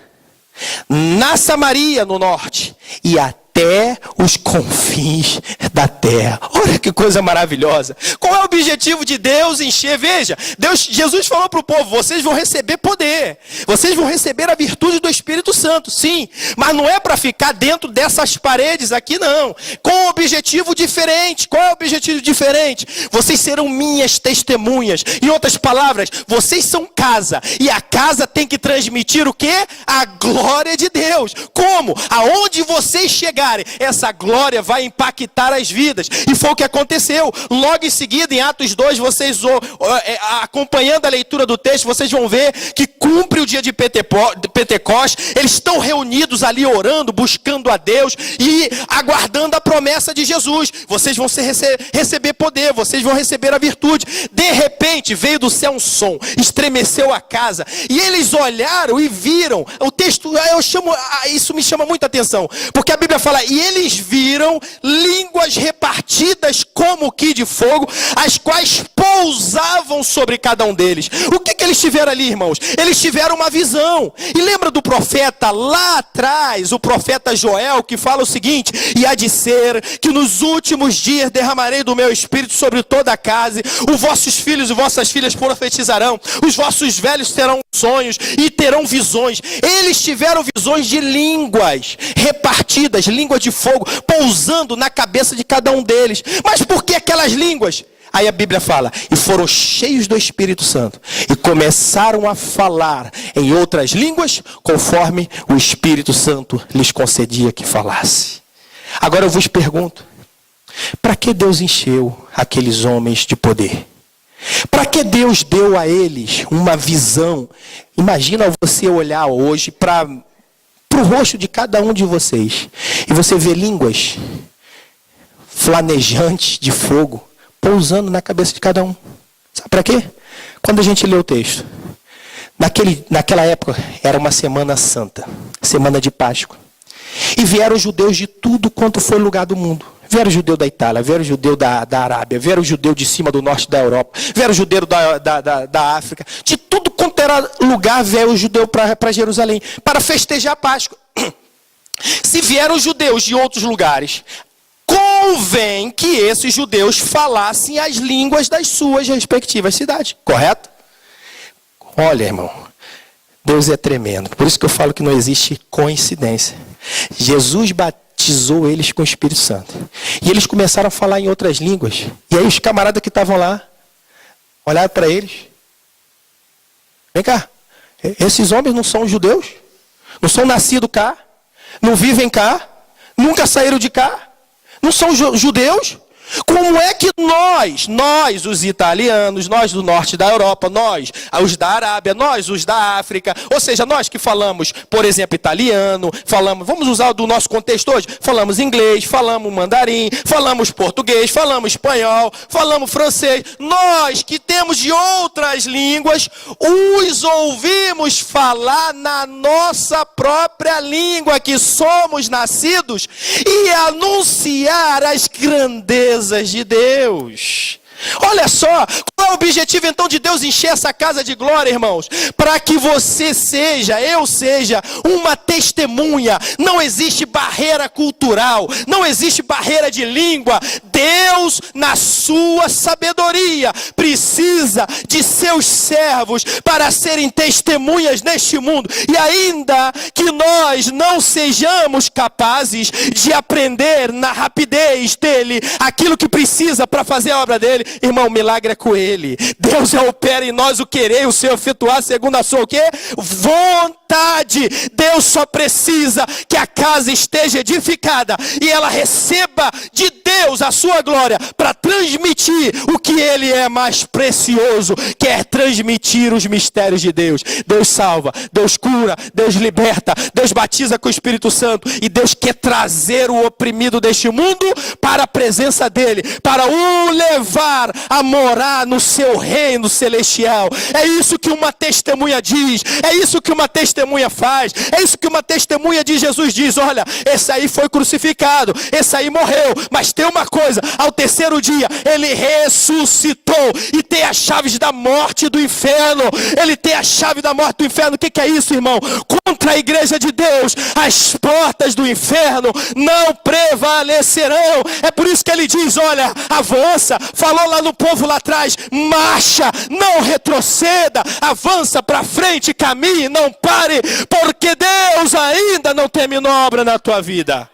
na Samaria, no norte, e até os confins da terra. Olha que coisa maravilhosa. Qual é o objetivo de Deus encher? Veja, Jesus falou para o povo, vocês vão receber poder. Vocês vão receber a virtude do Espírito Santo, sim. Mas não é para ficar dentro dessas paredes aqui, não. Com um objetivo diferente. Qual é o objetivo diferente? Vocês serão minhas testemunhas. Em outras palavras, vocês são casa. E a casa tem que transmitir o quê? A glória de Deus. Como? Aonde vocês chegarem, essa glória vai impactar as vidas. E foi o que aconteceu. Logo em seguida, em Atos 2, vocês acompanhando a leitura do texto, vocês vão ver que cumpre o dia de Pentecostes. Eles estão reunidos ali orando, buscando a Deus e aguardando a promessa de Jesus. Vocês vão receber poder, vocês vão receber a virtude. De repente, veio do céu um som, estremeceu a casa. E eles olharam e viram. O texto, isso me chama muita atenção. Porque a Bíblia fala, e eles viram línguas repartidas como que de fogo, as quais pousavam sobre cada um deles. O que eles tiveram ali, irmãos? Eles tiveram uma visão. E lembra do profeta lá atrás, o profeta Joel, que fala o seguinte, e há de ser que nos últimos dias derramarei do meu espírito sobre toda a casa, os vossos filhos e vossas filhas profetizarão, os vossos velhos terão sonhos e terão visões. Eles tiveram visões de línguas repartidas, línguas de fogo, pousando na cabeça de cada um deles. Mas por que aquelas línguas? Aí a Bíblia fala, e foram cheios do Espírito Santo, e começaram a falar em outras línguas, conforme o Espírito Santo lhes concedia que falasse. Agora eu vos pergunto, para que Deus encheu aqueles homens de poder? Para que Deus deu a eles uma visão? Imagina você olhar hoje para o rosto de cada um de vocês, e você vê línguas flamejantes de fogo, pousando na cabeça de cada um. Sabe para quê? Quando a gente lê o texto, naquela época era uma semana santa, semana de Páscoa. E vieram judeus de tudo quanto foi lugar do mundo. Vieram judeu da Itália, vieram judeu da Arábia, vieram judeu de cima do norte da Europa, vieram judeu da África. De tudo quanto era lugar veio o judeu para Jerusalém, para festejar a Páscoa. Se vieram judeus de outros lugares, convém que esses judeus falassem as línguas das suas respectivas cidades, correto? Olha, irmão, Deus é tremendo. Por isso que eu falo que não existe coincidência. Jesus batizou eles com o Espírito Santo. E eles começaram a falar em outras línguas. E aí os camaradas que estavam lá, olharam para eles. Vem cá, esses homens não são judeus? Não são nascidos cá? Não vivem cá? Nunca saíram de cá? Não são judeus? Como é que nós, os italianos, nós do norte da Europa, nós, os da Arábia, nós, os da África, ou seja, nós que falamos, por exemplo, italiano, vamos usar do nosso contexto hoje, falamos inglês, falamos mandarim, falamos português, falamos espanhol, falamos francês, nós que temos de outras línguas, os ouvimos falar na nossa própria língua, que somos nascidos, e anunciar as grandezas de Deus. Olha só, qual é o objetivo então de Deus encher essa casa de glória, irmãos? Para que você seja, eu seja uma testemunha. Não existe barreira cultural, não existe barreira de língua. Deus, na sua sabedoria, precisa de seus servos para serem testemunhas neste mundo. E ainda que nós não sejamos capazes de aprender na rapidez dele aquilo que precisa para fazer a obra dele, irmão, o milagre é com ele. Deus opera em nós o querer e o seu efetuar segundo a sua o quê? Vontade. Deus só precisa que a casa esteja edificada e ela receba de Deus a sua glória para transmitir o que ele é mais precioso, quer transmitir os mistérios de Deus. Deus salva, Deus cura, Deus liberta, Deus batiza com o Espírito Santo, e Deus quer trazer o oprimido deste mundo para a presença dele, para o levar a morar no seu reino celestial. É isso que uma testemunha diz, é isso que uma testemunha faz, é isso que uma testemunha de Jesus diz. Olha, esse aí foi crucificado, esse aí morreu, mas tem uma coisa: ao terceiro dia ele ressuscitou e tem as chaves da morte e do inferno. Ele tem a chave da morte e do inferno. O que é isso, irmão? Contra a igreja de Deus, as portas do inferno não prevalecerão. É por isso que ele diz: olha, avança. Falou lá no povo lá atrás: marcha, não retroceda, avança para frente, caminhe, não pare, porque Deus ainda não terminou a obra na tua vida.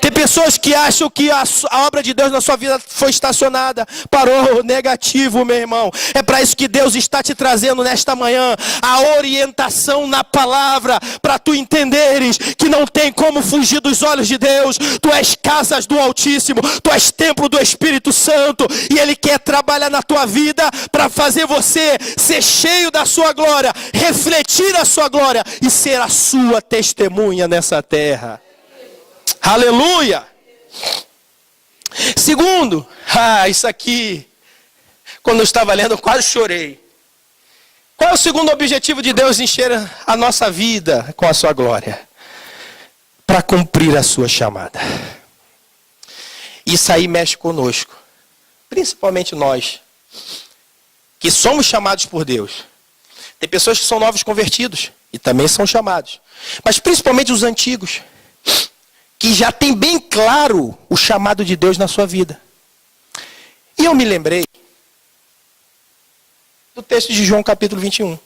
Tem pessoas que acham que a obra de Deus na sua vida foi estacionada, parou. Negativo, meu irmão. É para isso que Deus está te trazendo nesta manhã a orientação na palavra, para tu entenderes que não tem como fugir dos olhos de Deus. Tu és casas do Altíssimo, tu és templo do Espírito Santo, e Ele quer trabalhar na tua vida para fazer você ser cheio da sua glória, refletir a sua glória e ser a sua testemunha nessa terra. Aleluia! Segundo, isso aqui, quando eu estava lendo, eu quase chorei. Qual é o segundo objetivo de Deus encher a nossa vida com a sua glória? Para cumprir a sua chamada. Isso aí mexe conosco, principalmente nós, que somos chamados por Deus. Tem pessoas que são novos convertidos e também são chamados, mas principalmente os antigos, que já tem bem claro o chamado de Deus na sua vida. E eu me lembrei do texto de João capítulo 21.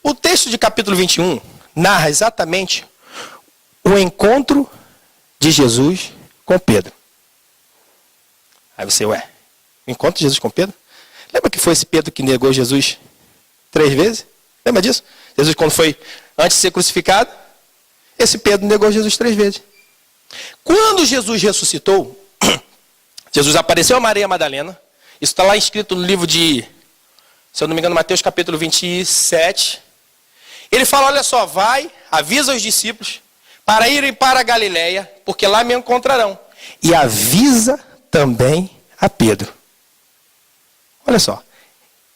O texto de capítulo 21 narra exatamente o encontro de Jesus com Pedro. Aí você, o encontro de Jesus com Pedro? Lembra que foi esse Pedro que negou Jesus 3 vezes? Lembra disso? Jesus, quando foi antes de ser crucificado, esse Pedro negou Jesus 3 vezes. Quando Jesus ressuscitou, Jesus apareceu a Maria Madalena. Isso está lá escrito no livro de, se eu não me engano, Mateus capítulo 27. Ele fala: olha só, vai, avisa os discípulos para irem para a Galileia, porque lá me encontrarão. E avisa também a Pedro. Olha só,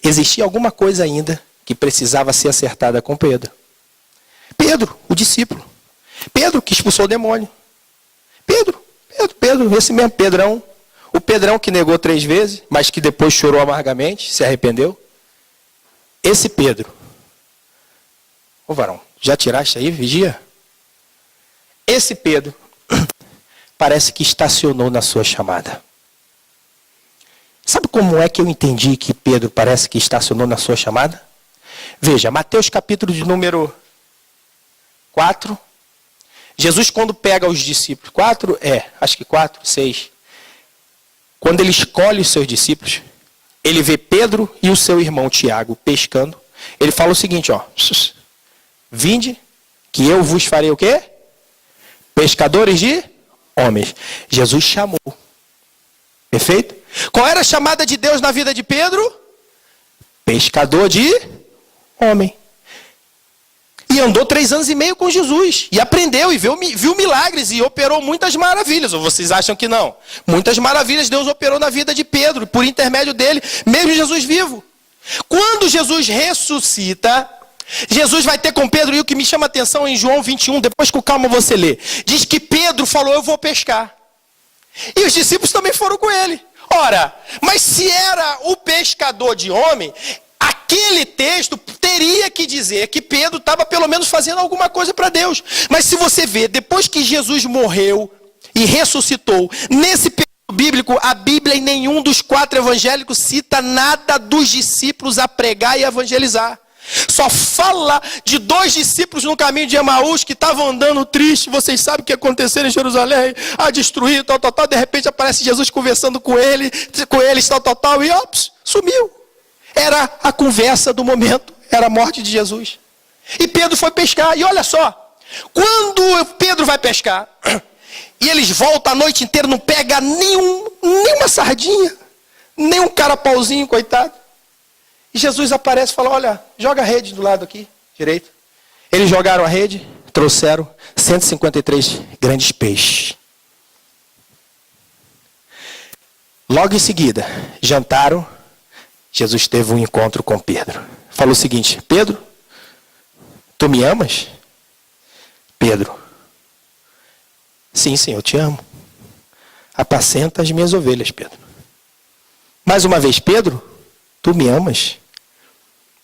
existia alguma coisa ainda que precisava ser acertada com Pedro. Pedro, o discípulo. Pedro que expulsou o demônio. Pedro, esse mesmo Pedrão. O Pedrão que negou 3 vezes, mas que depois chorou amargamente, se arrependeu. Esse Pedro. Ô varão, já tiraste aí, vigia? Esse Pedro parece que estacionou na sua chamada. Sabe como é que eu entendi que Pedro parece que estacionou na sua chamada? Veja, Mateus capítulo de número 4. Jesus, quando pega os discípulos, 6. Quando ele escolhe os seus discípulos, ele vê Pedro e o seu irmão Tiago pescando. Ele fala o seguinte, vinde, que eu vos farei o quê? Pescadores de homens. Jesus chamou. Perfeito? Qual era a chamada de Deus na vida de Pedro? Pescador de homem. E andou 3 anos e meio com Jesus. E aprendeu e viu milagres e operou muitas maravilhas. Ou vocês acham que não? Muitas maravilhas Deus operou na vida de Pedro, por intermédio dele, mesmo Jesus vivo. Quando Jesus ressuscita, Jesus vai ter com Pedro, e o que me chama a atenção em João 21, depois com calma você lê. Diz que Pedro falou: eu vou pescar. E os discípulos também foram com ele. Ora, mas se era o pescador de homem, a Aquele texto teria que dizer que Pedro estava pelo menos fazendo alguma coisa para Deus. Mas se você vê, depois que Jesus morreu e ressuscitou, nesse período bíblico, a Bíblia em nenhum dos 4 evangélicos cita nada dos discípulos a pregar e evangelizar. Só fala de 2 discípulos no caminho de Emaús que estavam andando tristes. Vocês sabem o que aconteceu em Jerusalém? Destruído, tal. De repente aparece Jesus conversando com eles, tal. E ops, sumiu. Era a conversa do momento, era a morte de Jesus. E Pedro foi pescar. E olha só, quando Pedro vai pescar, e eles voltam a noite inteira, não pega nenhuma sardinha, nem um carapauzinho, coitado. E Jesus aparece e fala, olha, joga a rede do lado aqui, direito. Eles jogaram a rede, trouxeram 153 grandes peixes. Logo em seguida, jantaram, Jesus teve um encontro com Pedro. Falou o seguinte, Pedro, tu me amas? Pedro, sim, Senhor, eu te amo. Apacenta as minhas ovelhas, Pedro. Mais uma vez, Pedro, tu me amas?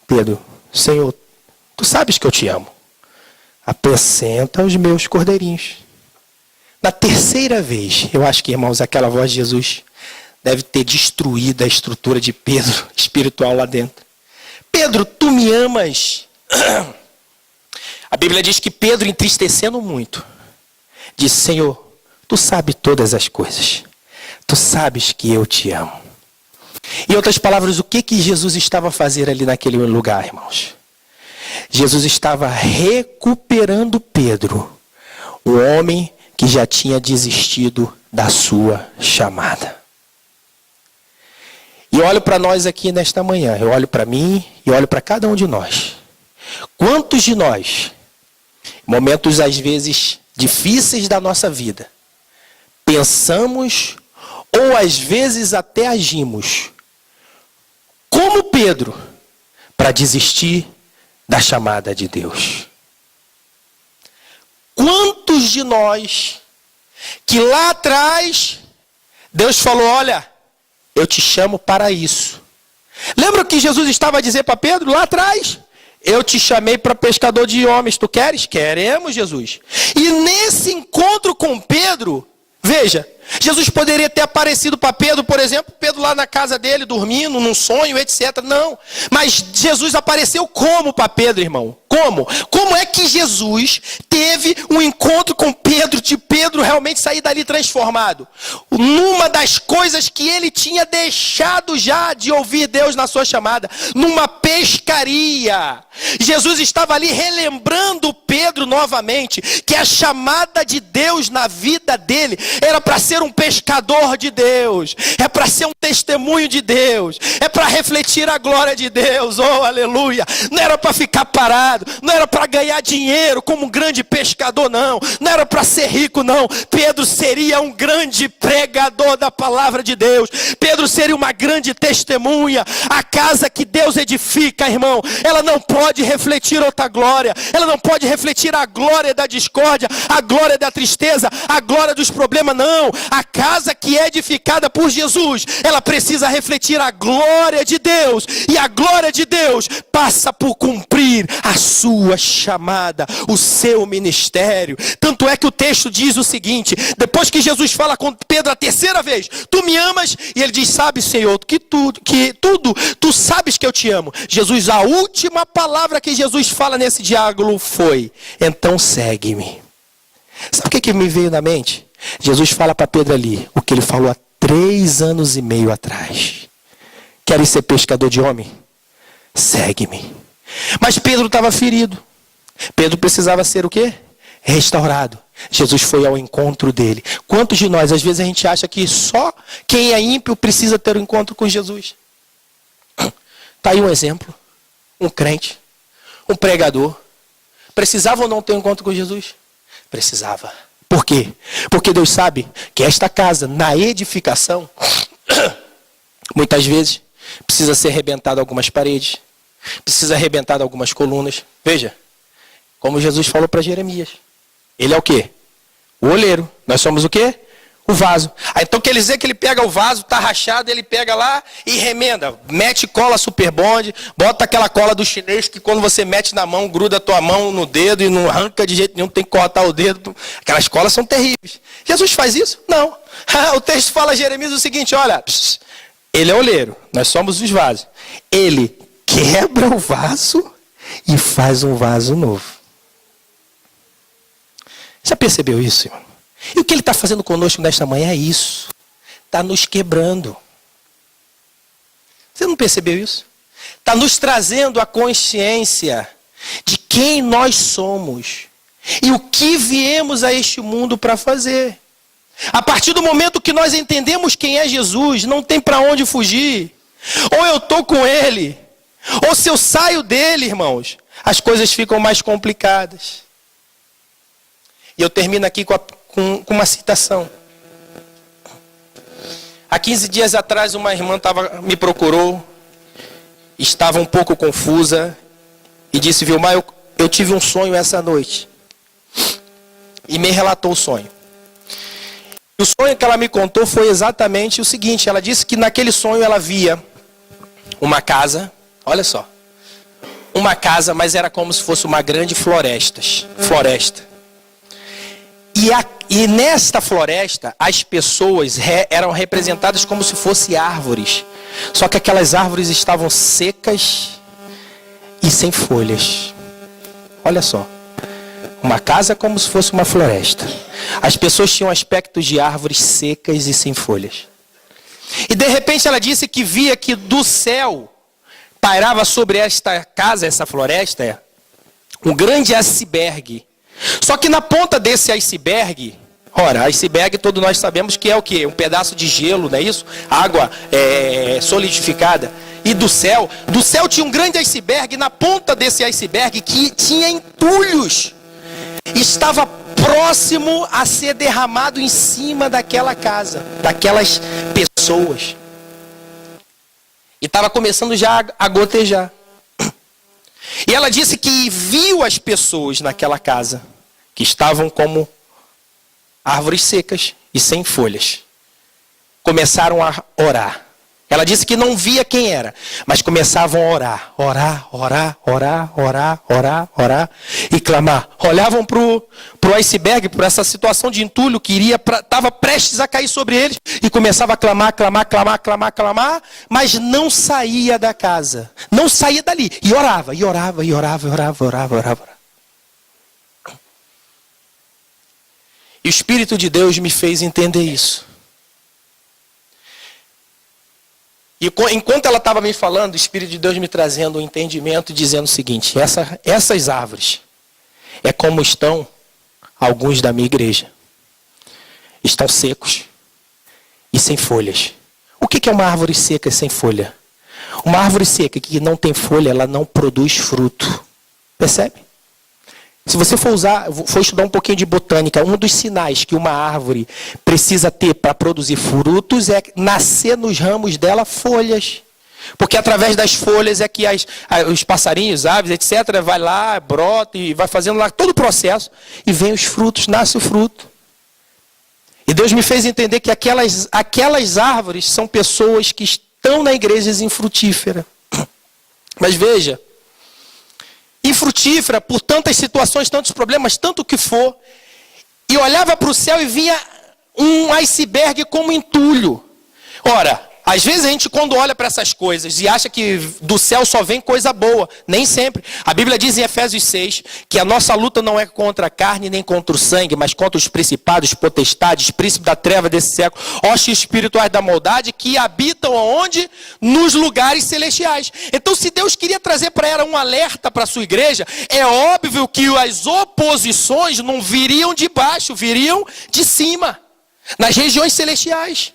Pedro, Senhor, tu sabes que eu te amo. Apacenta os meus cordeirinhos. Na terceira vez, eu acho que, irmãos, aquela voz de Jesus deve ter destruído a estrutura de Pedro espiritual lá dentro. Pedro, tu me amas? A Bíblia diz que Pedro, entristecendo muito, disse, Senhor, tu sabes todas as coisas. Tu sabes que eu te amo. Em outras palavras, o que Jesus estava a fazer ali naquele lugar, irmãos? Jesus estava recuperando Pedro, o homem que já tinha desistido da sua chamada. E olho para nós aqui nesta manhã, eu olho para mim e olho para cada um de nós. Quantos de nós, momentos às vezes difíceis da nossa vida, pensamos ou às vezes até agimos como Pedro para desistir da chamada de Deus? Quantos de nós que lá atrás Deus falou, olha, eu te chamo para isso. Lembra o que Jesus estava a dizer para Pedro lá atrás? Eu te chamei para pescador de homens, tu queres? Queremos, Jesus. E nesse encontro com Pedro, veja, Jesus poderia ter aparecido para Pedro, por exemplo, Pedro lá na casa dele, dormindo, num sonho, etc. Não, mas Jesus apareceu como para Pedro, irmão? Como? Como é que Jesus teve um encontro com Pedro, de Pedro realmente sair dali transformado? Numa das coisas que ele tinha deixado já de ouvir Deus na sua chamada, numa pescaria. Jesus estava ali relembrando Pedro novamente, que a chamada de Deus na vida dele era para ser um pescador de Deus, é para ser um testemunho de Deus, é para refletir a glória de Deus, oh aleluia. Não era para ficar parado, não era para ganhar dinheiro como um grande pescador, não era para ser rico, não. Pedro seria um grande pregador da palavra de Deus, Pedro seria uma grande testemunha. A casa que Deus edifica, irmão, ela não pode refletir outra glória, ela não pode refletir a glória da discórdia, a glória da tristeza, a glória dos problemas, não. A casa que é edificada por Jesus, ela precisa refletir a glória de Deus, e a glória de Deus passa por cumprir a sua chamada, o seu ministério. Tanto é que o texto diz o seguinte, depois que Jesus fala com Pedro a terceira vez, tu me amas? E ele diz, sabe, Senhor, que tudo, tu sabes que eu te amo. Jesus, a última palavra que Jesus fala nesse diálogo foi, então segue-me. Sabe o que me veio na mente? Jesus fala para Pedro ali, o que ele falou há 3 anos e meio atrás. Queres ser pescador de homem? Segue-me. Mas Pedro estava ferido. Pedro precisava ser o quê? Restaurado. Jesus foi ao encontro dele. Quantos de nós, às vezes a gente acha que só quem é ímpio precisa ter um encontro com Jesus? Está aí um exemplo. Um crente, um pregador. Precisava ou não ter um encontro com Jesus? Precisava. Por quê? Porque Deus sabe que esta casa, na edificação, muitas vezes, precisa ser arrebentada algumas paredes, precisa arrebentar algumas colunas. Veja, como Jesus falou para Jeremias. Ele é o quê? O oleiro. Nós somos o quê? o vaso. Então quer dizer que ele pega o vaso, está rachado, ele pega lá e remenda. Mete cola super bond, bota aquela cola do chinês que quando você mete na mão, gruda a tua mão no dedo e não arranca de jeito nenhum, tem que cortar o dedo. Aquelas colas são terríveis. Jesus faz isso? Não. O texto fala, Jeremias, o seguinte, olha, ele é oleiro, nós somos os vasos. Ele quebra o vaso e faz um vaso novo. Já percebeu isso, irmão? E o que ele está fazendo conosco nesta manhã é isso. Está nos quebrando. Você não percebeu isso? Está nos trazendo a consciência de quem nós somos. E o que viemos a este mundo para fazer. A partir do momento que nós entendemos quem é Jesus, não tem para onde fugir. Ou eu estou com Ele, ou se eu saio dele, irmãos, as coisas ficam mais complicadas. E eu termino aqui com uma citação. Há 15 dias atrás, uma irmã me procurou, estava um pouco confusa, e disse, Vilmar, eu tive um sonho essa noite. E me relatou o sonho. E o sonho que ela me contou foi exatamente o seguinte, ela disse que naquele sonho ela via uma casa, olha só, uma casa, mas era como se fosse uma grande floresta. E nesta floresta, as pessoas eram representadas como se fossem árvores. Só que aquelas árvores estavam secas e sem folhas. Olha só. Uma casa como se fosse uma floresta. As pessoas tinham aspectos de árvores secas e sem folhas. E de repente ela disse que via que do céu pairava sobre esta casa, essa floresta, um grande iceberg. Só que na ponta desse iceberg, iceberg todos nós sabemos que é o quê? Um pedaço de gelo, não é isso? Água solidificada. E do céu tinha um grande iceberg, na ponta desse iceberg que tinha entulhos. Estava próximo a ser derramado em cima daquela casa, daquelas pessoas. E estava começando já a gotejar. E ela disse que viu as pessoas naquela casa, que estavam como árvores secas e sem folhas. Começaram a orar. Ela disse que não via quem era, mas começavam a orar e clamar. Olhavam para o iceberg, por essa situação de entulho que estava prestes a cair sobre eles, e começava a clamar, mas não saía da casa, não saía dali, e orava. E o Espírito de Deus me fez entender isso. E enquanto ela estava me falando, o Espírito de Deus me trazendo um entendimento, dizendo o seguinte, essas árvores é como estão alguns da minha igreja. Estão secos e sem folhas. O que é uma árvore seca e sem folha? Uma árvore seca que não tem folha, ela não produz fruto. Percebe? Se você for estudar um pouquinho de botânica, um dos sinais que uma árvore precisa ter para produzir frutos é nascer nos ramos dela folhas. Porque através das folhas é que os passarinhos, aves, etc., vai lá, brota e vai fazendo lá todo o processo e vem os frutos, nasce o fruto. E Deus me fez entender que aquelas árvores são pessoas que estão na igreja infrutífera. Mas veja, infrutífera por tantas situações, tantos problemas, tanto o que for, e olhava para o céu e vinha um iceberg como entulho. Ora, às vezes a gente quando olha para essas coisas e acha que do céu só vem coisa boa, nem sempre. A Bíblia diz em Efésios 6 que a nossa luta não é contra a carne nem contra o sangue, mas contra os principados, potestades, príncipes da treva desse século, hostes espirituais da maldade que habitam aonde? Nos lugares celestiais. Então se Deus queria trazer para ela um alerta para a sua igreja, é óbvio que as oposições não viriam de baixo, viriam de cima, nas regiões celestiais.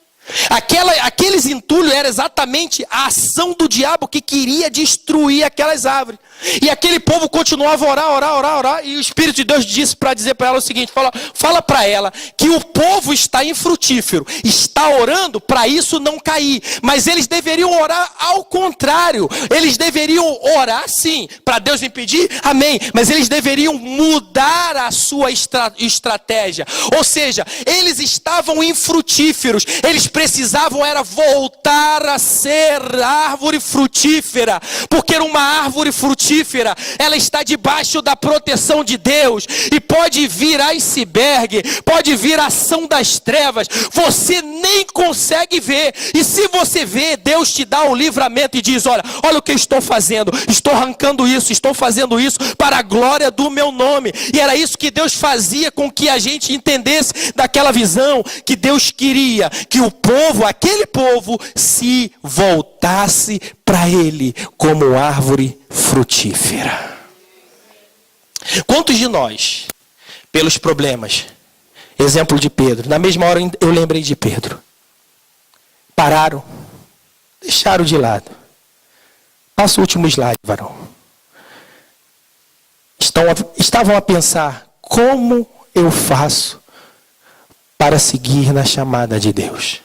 Aqueles entulhos era exatamente a ação do diabo que queria destruir aquelas árvores. E aquele povo continuava a orar. E o Espírito de Deus disse para dizer para ela o seguinte: fala para ela que o povo está infrutífero, está orando para isso não cair. Mas eles deveriam orar ao contrário. Eles deveriam orar sim, para Deus impedir, amém. Mas eles deveriam mudar a sua estratégia. Ou seja, eles estavam infrutíferos. Eles precisavam era voltar a ser árvore frutífera. Porque uma árvore frutífera, ela está debaixo da proteção de Deus, e pode vir iceberg, pode vir ação das trevas, você nem consegue ver, e se você vê, Deus te dá o livramento e diz: olha o que eu estou fazendo, estou arrancando isso, estou fazendo isso para a glória do meu nome. E era isso que Deus fazia com que a gente entendesse daquela visão, que Deus queria que o povo, aquele povo, se voltasse para Ele como árvore frutífera. Quantos de nós, pelos problemas, exemplo de Pedro, na mesma hora eu lembrei de Pedro, pararam, deixaram de lado. Passa o último slide, varão. Estavam a pensar: como eu faço para seguir na chamada de Deus?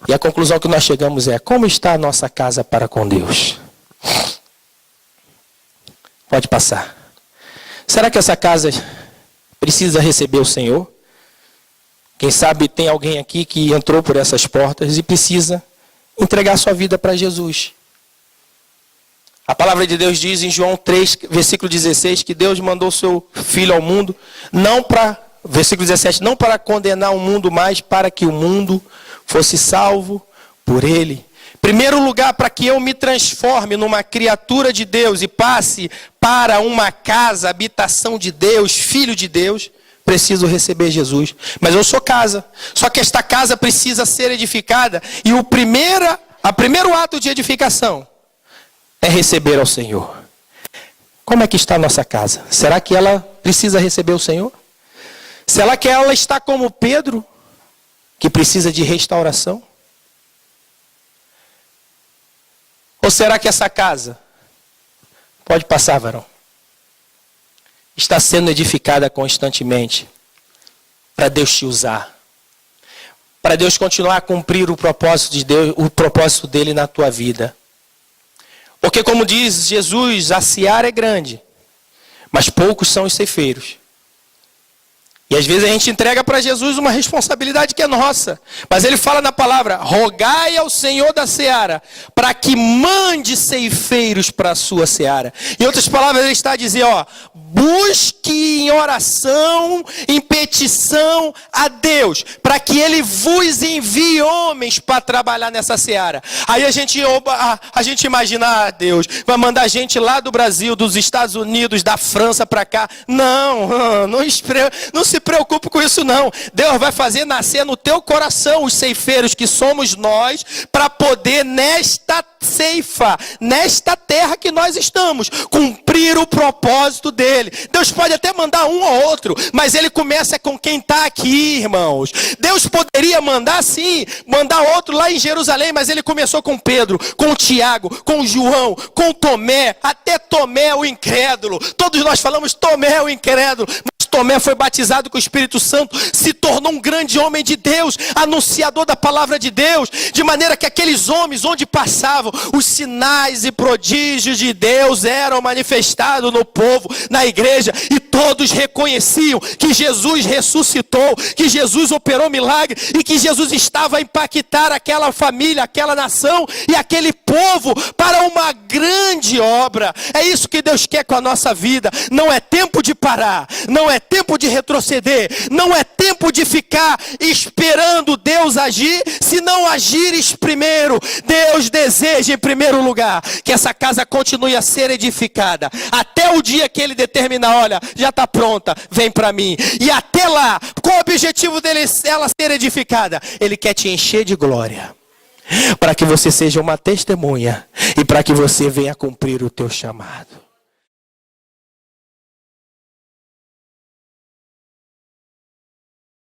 E a conclusão que nós chegamos é: como está a nossa casa para com Deus? Pode passar. Será que essa casa precisa receber o Senhor? Quem sabe tem alguém aqui que entrou por essas portas e precisa entregar sua vida para Jesus. A palavra de Deus diz em João 3, versículo 16, que Deus mandou seu Filho ao mundo, versículo 17, não para condenar o mundo, mas para que o mundo fosse salvo por Ele. Primeiro lugar, para que eu me transforme numa criatura de Deus e passe para uma casa, habitação de Deus, filho de Deus, preciso receber Jesus. Mas eu sou casa, só que esta casa precisa ser edificada, e o primeiro ato de edificação é receber ao Senhor. Como é que está a nossa casa? Será que ela precisa receber o Senhor? Será que ela está como Pedro, que precisa de restauração? Ou será que essa casa, pode passar, varão, está sendo edificada constantemente para Deus te usar, para Deus continuar a cumprir o propósito de Deus, o propósito dele na tua vida? Porque, como diz Jesus, a seara é grande, mas poucos são os ceifeiros. E às vezes a gente entrega para Jesus uma responsabilidade que é nossa. Mas ele fala na palavra: rogai ao Senhor da seara, para que mande ceifeiros para a sua seara. Em outras palavras, ele está a dizer: busque em oração, em petição a Deus, para que Ele vos envie homens para trabalhar nessa seara. Aí a gente imagina: Deus vai mandar gente lá do Brasil, dos Estados Unidos, da França para cá. Não se preocupe com isso não. Deus vai fazer nascer no teu coração os ceifeiros que somos nós, para poder nesta ceifa, nesta terra que nós estamos, cumprir o propósito dele. Deus pode até mandar um ou outro, mas ele começa com quem está aqui, irmãos. Deus poderia mandar sim, mandar outro lá em Jerusalém, mas ele começou com Pedro, com Tiago, com João, com Tomé, até Tomé o incrédulo. Todos nós falamos Tomé o incrédulo, mas Tomé foi batizado com o Espírito Santo, se tornou um grande homem de Deus, anunciador da palavra de Deus, de maneira que aqueles homens onde passavam, os sinais e prodígios de Deus eram manifestados no povo, na igreja, e todos reconheciam que Jesus ressuscitou, que Jesus operou milagre, e que Jesus estava a impactar aquela família, aquela nação e aquele povo para uma grande obra. É isso que Deus quer com a nossa vida. Não é tempo de parar, não é tempo de retroceder, não é tempo de ficar esperando Deus agir, se não agires primeiro. Deus deseja em primeiro lugar que essa casa continue a ser edificada, até o dia que Ele determinar: olha, já está pronta, vem para mim. E até lá, qual o objetivo dela ser edificada? Ele quer te encher de glória, para que você seja uma testemunha e para que você venha cumprir o teu chamado.